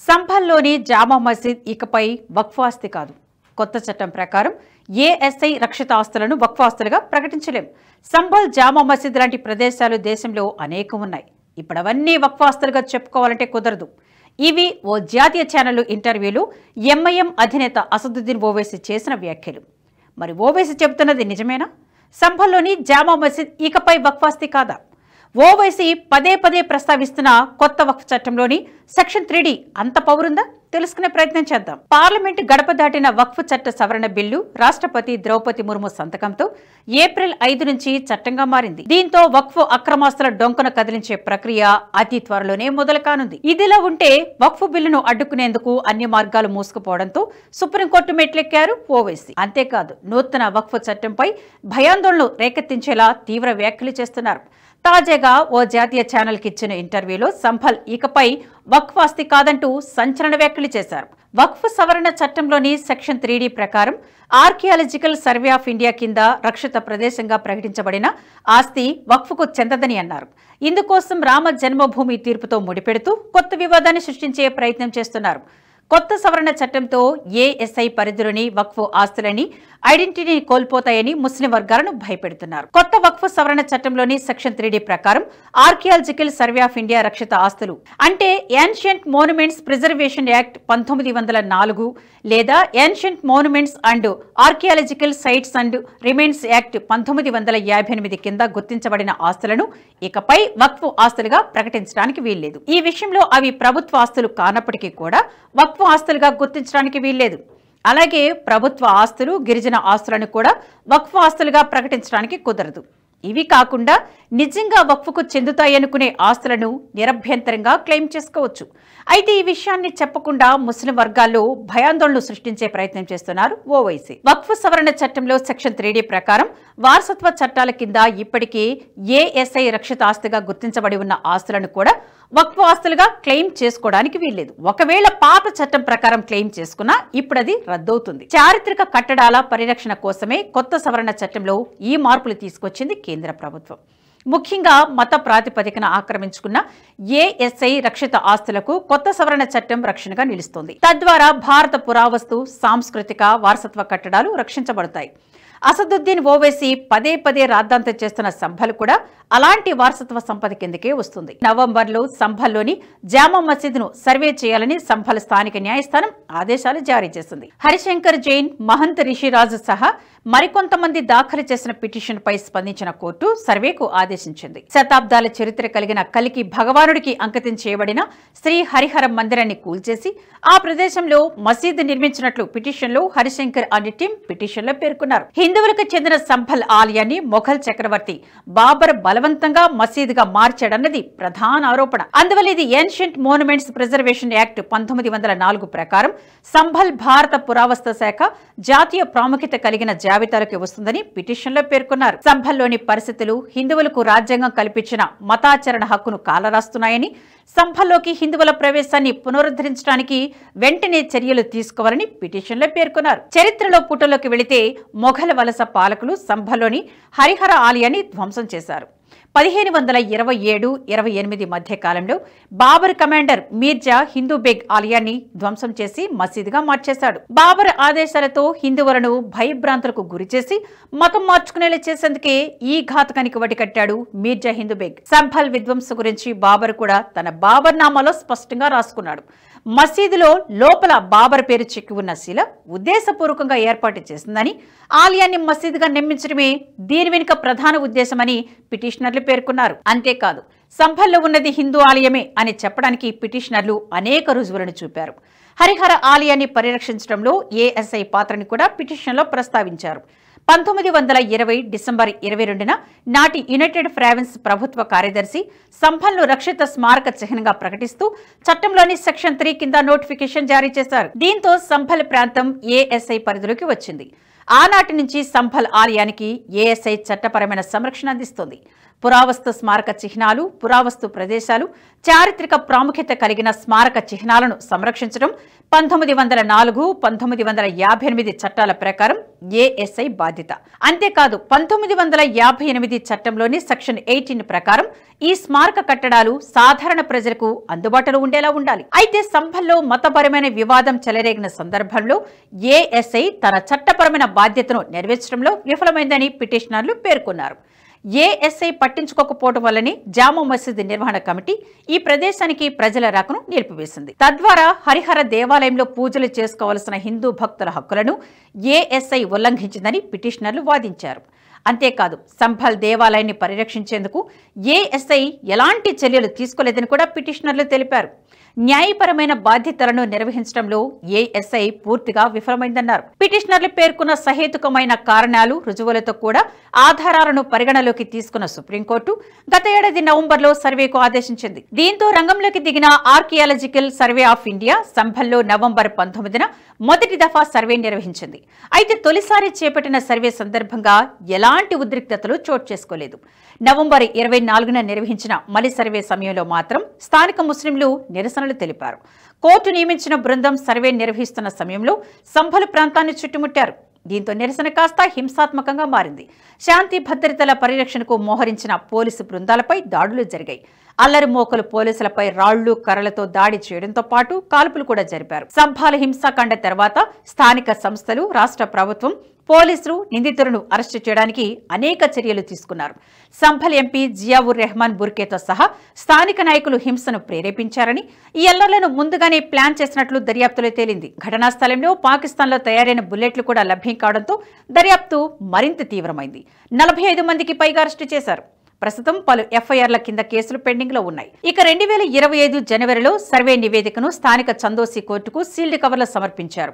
సంభల్లోని జామా మసీద్ ఇకపై వక్ఫ్ ఆస్తి కాదు. కొత్త చట్టం ప్రకారం ఏఎస్ఐ రక్షిత ఆస్తులను వక్ఫ్ ఆస్తులుగా ప్రకటించలేం. సంభల్ జామా మసీద్ లాంటి ప్రదేశాలు దేశంలో అనేకం ఉన్నాయి. ఇప్పుడవన్నీ వక్ఫ్ ఆస్తులుగా చెప్పుకోవాలంటే కుదరదు. ఇవి ఓ జాతీయ ఛానల్ ఇంటర్వ్యూలో ఎంఐఎం అధినేత అసదుద్దీన్ ఓవైసీ చేసిన వ్యాఖ్యలు. మరి ఓవైసీ చెబుతున్నది నిజమేనా? సంభల్లోని జామా మసీద్ ఇకపై వక్ఫ్ ఆస్తి కాదా? ఓవైసీ పదే పదే ప్రస్తావిస్తున్న కొత్త వక్ఫ్ చట్టంలోని సెక్షన్ 3D అంత పవరుందా? తెలుసుకునే ప్రయత్నం చేద్దాం. పార్లమెంటు గడప దాటిన వక్ఫ్ చట్ట సవరణ బిల్లు రాష్ట్రపతి ద్రౌపది ముర్ము సంతకంతో ఏప్రిల్ 5 నుంచి చట్టంగా మారింది. దీంతో వక్ఫ్ అక్రమాస్తుల డొంకను కదిలించే ప్రక్రియ అతి త్వరలోనే మొదలు కానుంది. ఇదిలా ఉంటే వక్ఫ్ బిల్లును అడ్డుకునేందుకు అన్ని మార్గాలు మూసుకుపోవడంతో సుప్రీంకోర్టు మెట్లెక్కారు ఓవైసీ. అంతేకాదు, నూతన వక్ఫ్ చట్టంపై భయాందోళనలు రేకెత్తించేలా తీవ్ర వ్యాఖ్యలు చేస్తున్నారు. తాజాగా ఓ జాతీయ ఛానల్కి ఇచ్చిన ఇంటర్వ్యూలో సంభల్ ఇకపై వక్ఫ్ ఆస్తి కాదంటూ సంచలన వ్యాఖ్యలు చేశారు. వక్ఫ్ సవరణ చట్టంలోని సెక్షన్ 3D ప్రకారం ఆర్కియాలజికల్ సర్వే ఆఫ్ ఇండియా కింద రక్షిత ప్రదేశంగా ప్రకటించబడిన ఆస్తి వక్ఫ్కు చెందదని అన్నారు. ఇందుకోసం రామ జన్మభూమి తీర్పుతో ముడిపెడుతూ కొత్త వివాదాన్ని సృష్టించే ప్రయత్నం చేస్తున్నారు. కొత్త సవరణ చట్టంతో ఏఎస్ఐ పరిధిలోని వక్ఫ్ ఆస్తులని ఐడెంటిటీని కోల్పోతాయని ముస్లిం వర్గాలను భయపెడుతున్నారు. కొత్త వక్ఫ్ సవరణ చట్టంలోని సెక్షన్ 3D ప్రకారం ఆర్కియాలజికల్ సర్వే ఆఫ్ ఇండియా రక్షిత ఆస్తులు అంటే ఏన్షియంట్ మోన్యుమెంట్స్ ప్రిజర్వేషన్ యాక్ట్ 1904 లేదా ancient monuments and archaeological sites and remains act 1958 కింద గుర్తించబడిన ఆస్తులను ఇకపై వక్ఫ్ ఆస్తులుగా ప్రకటించడానికి వీల్లేదు. ఈ విషయంలో అవి ప్రభుత్వ ఆస్తులు కానప్పటికీ కూడా వక్ఫ్ ఆస్తులుగా గుర్తించడానికి వీల్లేదు. అలాగే ప్రభుత్వ ఆస్తులు, గిరిజన ఆస్తులను కూడా వక్ఫ్ ఆస్తులుగా ప్రకటించడానికి కుదరదు. ఇవి కాకుండా నిజంగా వక్ఫ్కు చెందుతాయనుకునే ఆస్తులను నిరభ్యంతరంగా క్లెయిమ్ చేసుకోవచ్చు. అయితే ఈ విషయాన్ని చెప్పకుండా ముస్లిం వర్గాల్లో భయాందోళనలు సృష్టించే ప్రయత్నం చేస్తున్నారు ఓవైసీ. వక్ఫ్ సవరణ చట్టంలో సెక్షన్ 3D ప్రకారం వారసత్వ చట్టాల కింద ఇప్పటికీ ఏఎస్ఐ రక్షిత ఆస్తిగా గుర్తించబడి ఉన్న ఆస్తులను కూడా వక్ఫ్ ఆస్తులుగా క్లెయిమ్ చేసుకోవడానికి వీల్లేదు. ఒకవేళ పాత చట్టం ప్రకారం క్లెయిమ్ చేసుకున్నా ఇప్పుడది రద్దవుతుంది. చారిత్రక కట్టడాల పరిరక్షణ కోసమే కొత్త సవరణ చట్టంలో ఈ మార్పులు తీసుకొచ్చింది కేంద్ర ప్రభుత్వం. ముఖ్యంగా మత ప్రాతిపదికన ఆక్రమించుకున్న ఏఎస్ఐ రక్షిత ఆస్తులకు కొత్త సవరణ చట్టం రక్షణగా నిలుస్తోంది. తద్వారా భారత పురావస్తు, సాంస్కృతిక వారసత్వ కట్టడాలు రక్షించబడతాయి. అసదుద్దీన్ ఓవైసీ పదే పదే రాద్ధాంతం చేస్తున్న సంభల్ కూడా అలాంటి వారసత్వ సంపద కిందకే వస్తుంది. నవంబర్లో సంభల్లోని జామా మసీద్ను సర్వే చేయాలని సంభల్ స్థానిక న్యాయస్థానం ఆదేశాలు జారీ చేసింది. హరిశంకర్ జైన్, మహంత్ రిషిరాజు సహా మరికొంతమంది దాఖలు చేసిన పిటిషన్పై స్పందించిన కోర్టు సర్వేకు ఆదేశించింది. శతాబ్దాల చరిత్ర కలిగిన కలికి భగవానుడికి అంకితం చేయబడిన శ్రీ హరిహర మందిరాన్ని కూల్చేసి ఆ ప్రదేశంలో మసీదు నిర్మించినట్లు పిటిషన్లో హరిశంకర్ అనే టీం పిటిషన్లో పేర్కొన్నారు. హిందువులకు చెందిన సంభల్ ఆలయాన్ని మొఘల్ చక్రవర్తి బాబర్ బలవంతంగా మసీదుగా మార్చాడన్నది ప్రధాన ఆరోపణ. అందువల్ల ఇది ఏన్షియంట్ మోన్యుమెంట్స్ ప్రిజర్వేషన్ యాక్ట్ 1904 ప్రకారం సంభల్ భారత పురావస్తు శాఖ జాతీయ ప్రాముఖ్యత కలిగిన జాబితాలోకి వస్తుందని పిటిషన్లో పేర్కొన్నారు. సంభల్లోని పరిస్థితులు హిందువులకు రాజ్యాంగం కల్పించిన మతాచరణ హక్కును కాలరాస్తున్నాయని, సంభల్లోకి హిందువుల ప్రవేశాన్ని పునరుద్ధరించడానికి వెంటనే చర్యలు తీసుకోవాలని పిటిషన్లో పేర్కొన్నారు. చరిత్రలో పుటలోకి వెళితే మొఘల్ వలస పాలకులు సంభల్లోని హరిహర ఆలయాన్ని ధ్వంసం చేశారు. 1527-28 మధ్య కాలంలో బాబర్ కమాండర్ మీర్జా హిందూ బేగ్ ఆలయాన్ని ధ్వంసం చేసి మసీదుగా మార్చేశాడు. బాబర్ ఆదేశాలతో హిందువులను భయభ్రాంతులకు గురిచేసి మతం మార్చుకునేలా చేసేందుకే ఈ ఘాతకానికి వడికట్టాడు మీర్జా హిందూ బేగ్. సంభల్ విధ్వంసం గురించి బాబర్ కూడా తన బాబర్ నామాలో స్పష్టంగా రాసుకున్నాడు. మసీదులో లోపల బాబర్ పేరు చెక్కి ఉన్న శిల ఉద్దేశపూర్వకంగా ఏర్పాటు చేసిందని, ఆలయాన్ని మసీదుగా నిర్మించడమే దీని వెనుక ప్రధాన ఉద్దేశమని పిటిషనర్లు పేర్కొన్నారు. అంతేకాదు, సంభల్లో ఉన్నది హిందూ ఆలయమే అని చెప్పడానికి పిటిషనర్లు అనేక రుజువులను చూపారు. హరిహర ఆలయాన్ని పరిరక్షించడంలో ఏఎస్ఐ పాత్రని కూడా పిటిషన్లో ప్రస్తావించారు. 1920 డిసెంబర్ 22న నాటి యునైటెడ్ ప్రావిన్స్ ప్రభుత్వ కార్యదర్శి సంభల్ను రక్షిత స్మారక చిహ్నంగా ప్రకటిస్తూ చట్టంలోని సెక్షన్ 3 కింద నోటిఫికేషన్ జారీ చేశారు. దీంతో సంభల్ ప్రాంతం ఏఎస్ఐ పరిధిలోకి వచ్చింది. ఆనాటి నుంచి సంభల్ ఆలయానికి ఏఎస్ఐ చట్టపరమైన సంరక్షణ అందిస్తోంది. పురావస్తు స్మారక చిహ్నాలు, పురావస్తు ప్రదేశాలు, చారిత్రక ప్రాముఖ్యత కలిగిన స్మారక చిహ్నాలను సంరక్షించడం 1904, 1958 చట్టాల ప్రకారం ఏఎస్ఐ బాధ్యత. అంతేకాదు 1958 చట్టంలోని సెక్షన్ 18 ప్రకారం ఈ స్మారక కట్టడాలు సాధారణ ప్రజలకు అందుబాటులో ఉండేలా ఉండాలి. అయితే సంభల్లో మతపరమైన వివాదం చెలరేగిన సందర్భంలో ఏఎస్ఐ తన చట్టపరమైన బాధ్యతను నెరవేర్చడంలో విఫలమైందని పిటిషనర్లు పేర్కొన్నారు. ఏఎస్ఐ పట్టించుకోకపోవడం వల్లనే జామా మసీదు నిర్వహణ కమిటీ ఈ ప్రదేశానికి ప్రజల రాకను నిలిపివేసింది. తద్వారా హరిహర దేవాలయంలో పూజలు చేసుకోవాల్సిన హిందూ భక్తుల హక్కులను ఏఎస్ఐ ఉల్లంఘించిందని పిటిషనర్లు వాదించారు. అంతేకాదు సంభల్ దేవాలయాన్ని పరిరక్షించేందుకు ఏఎస్ఐ ఎలాంటి చర్యలు తీసుకోలేదని కూడా పిటిషనర్లు తెలిపారు. న్యాయపరమైన బాధ్యతలను నిర్వహించడంలో ఏఎస్ఐ పూర్తిగా విఫలమైందన్నారు. పిటిషనర్లు పేర్కొన్న సహేతుకమైన కారణాలు, రుజువులతో కూడా ఆధారాలను పరిగణలోకి తీసుకున్న సుప్రీంకోర్టు గత ఏడాది నవంబర్లో సర్వేకు ఆదేశించింది. దీంతో రంగంలోకి దిగిన ఆర్కియాలజికల్ సర్వే ఆఫ్ ఇండియా సంభల్లో నవంబర్ 19న మొదటి దఫా సర్వే నిర్వహించింది. అయితే తొలిసారి చేపట్టిన సర్వే సందర్భంగా ఎలాంటి ఉద్రిక్తతలు చోటు చేసుకోలేదు. నవంబర్ 24న నిర్వహించిన మలి సర్వే సమయంలో మాత్రం స్థానిక ముస్లింలు నిరసనలు తెలిపారు. కోర్టు నియమించిన బృందం సర్వే నిర్వహిస్తున్న సమయంలో సంభల్ ప్రాంతాన్ని చుట్టుముట్టారు. దీంతో నిరసన కాస్త హింసాత్మకంగా మారింది. శాంతి భద్రతల పరిరక్షణకు మోహరించిన పోలీసు బృందాలపై దాడులు జరిగాయి. అల్లరి మోకలు పోలీసులపై రాళ్లు, కర్రలతో దాడి చేయడంతో పాటు కాల్పులు కూడా జరిపారు. సంభాల హింసాకాండ తర్వాత స్థానిక సంస్థలు, రాష్ట్ర ప్రభుత్వం, పోలీసులు నిందితులను అరెస్టు చేయడానికి అనేక చర్యలు తీసుకున్నారు. సంభల్ ఎంపీ జియావుర్ రెహమాన్ బుర్కేతో సహా స్థానిక నాయకులు హింసను ప్రేరేపించారని, ఈ అల్లర్లను ముందుగానే ప్లాన్ చేసినట్లు దర్యాప్తులో తేలింది. ఘటనా స్థలంలో పాకిస్తాన్లో తయారైన బుల్లెట్లు కూడా లభ్యం కావడంతో దర్యాప్తు మరింత తీవ్రమైంది. 45 మందికి పైగా అరెస్టు చేశారు. ప్రస్తుతం పలు ఎఫ్ఐఆర్ల కింద కేసులు పెండింగ్ లో ఉన్నాయి. ఇక 2025 జనవరిలో సర్వే నివేదికను స్థానిక చందోసి కోర్టుకు సీల్డ్ కవర్లో సమర్పించారు.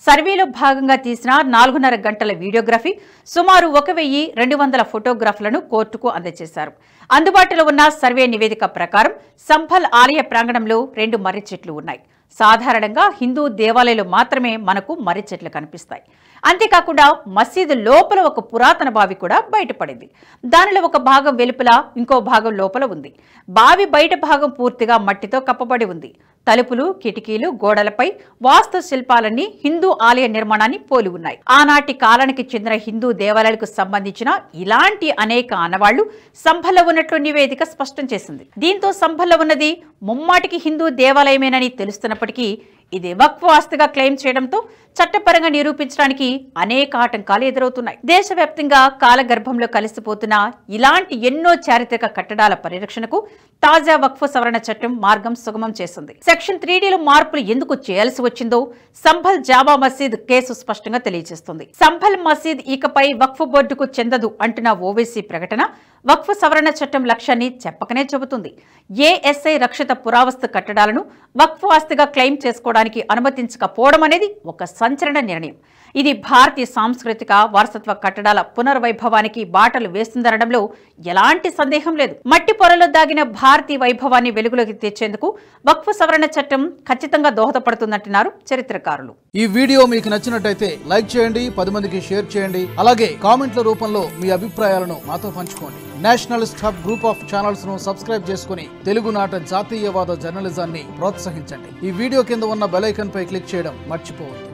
సర్వేలో భాగంగా తీసిన 4.5 గంటల వీడియోగ్రఫీ, సుమారు 1200 ఫోటోగ్రాఫ్లను కోర్టుకు అందజేశారు. అందుబాటులో ఉన్న సర్వే నివేదిక ప్రకారం సంభల్ ఆలయ ప్రాంగణంలో 2 మర్రి చెట్లు ఉన్నాయి. సాధారణంగా హిందూ దేవాలయాలు మాత్రమే మనకు మర్రి చెట్లు కనిపిస్తాయి. అంతేకాకుండా మసీదు లోపల ఒక పురాతన బావి కూడా బయటపడింది. దానిలో ఒక భాగం వెలుపల, ఇంకో భాగం లోపల ఉంది. బావి బయట భాగం పూర్తిగా మట్టితో కప్పబడి ఉంది. తలుపులు, కిటికీలు, గోడలపై వాస్తు శిల్పాలన్నీ హిందూ ఆలయ నిర్మాణాన్ని పోలి ఉన్నాయి. ఆనాటి కాలానికి చెందిన హిందూ దేవాలయాలకు సంబంధించిన ఇలాంటి అనేక ఆనవాళ్లు సంభల్లో ఉన్నట్లు నివేదిక స్పష్టం చేసింది. దీంతో సంభల్లో ఉన్నది ముమ్మాటికి హిందూ దేవాలయమేనని తెలుస్తున్నప్పటికీ ఇది వక్ఫ్ ఆస్తిగా క్లెయిమ్ చేయడంతో చట్టపరంగా నిరూపించడానికి అనేక ఆటంకాలు ఎదురవుతున్నాయి. దేశవ్యాప్తంగా కాలగర్భంలో కలిసిపోతున్న ఇలాంటి ఎన్నో చారిత్రక కట్టడాల పరిరక్షణకు తాజా వక్ఫ్ సవరణ చట్టం మార్గం సుగమం చేసింది. సెక్షన్ 3Dలో మార్పులు ఎందుకు చేయాల్సి వచ్చిందో సంభల్ జామా మసీద్ కేసు స్పష్టంగా తెలియజేస్తుంది. సంభల్ మసీద్ ఇకపై వక్ఫ్ బోర్డుకు చెందదు అంటున్న ఓవైసీ ప్రకటన వక్ఫ్ సవరణ చట్టం లక్ష్యాన్ని చెప్పకనే చెబుతుంది. ఏఎస్ఐ రక్షిత పురావస్తు కట్టడాలను వక్ఫ్ ఆస్తిగా క్లెయిమ్ చేసుకోవడానికి అనుమతించకపోవడం అనేది ఒక సంచలన నిర్ణయం. ఇది భారతీయ సాంస్కృతిక వారసత్వ కట్టడాల పునర్వైభవానికి బాటలు వేస్తుందనడంలో ఎలాంటి సందేహం లేదు. మట్టి పొరలో దాగిన భారతీయ వైభవాన్ని వెలుగులోకి తెచ్చేందుకు వక్ఫ్ సవరణ చట్టం ఖచ్చితంగా దోహదపడుతుందంటున్నారు చరిత్రకారులు. ఈ వీడియో మీకు నచ్చినట్టయితే లైక్ చేయండి, 10 మందికి షేర్ చేయండి. అలాగే కామెంట్ల రూపంలో మీ అభిప్రాయాలను మాతో పంచుకోండి. Nationalist hub group of channels ను సబ్స్క్రైబ్ చేసుకుని తెలుగునాట జాతీయవాద జర్నలిజాన్ని ప్రోత్సహించండి. ఈ వీడియో కింద ఉన్న బెల్ ఐకాన్ పై క్లిక్ చేయడం మర్చిపోవద్దు.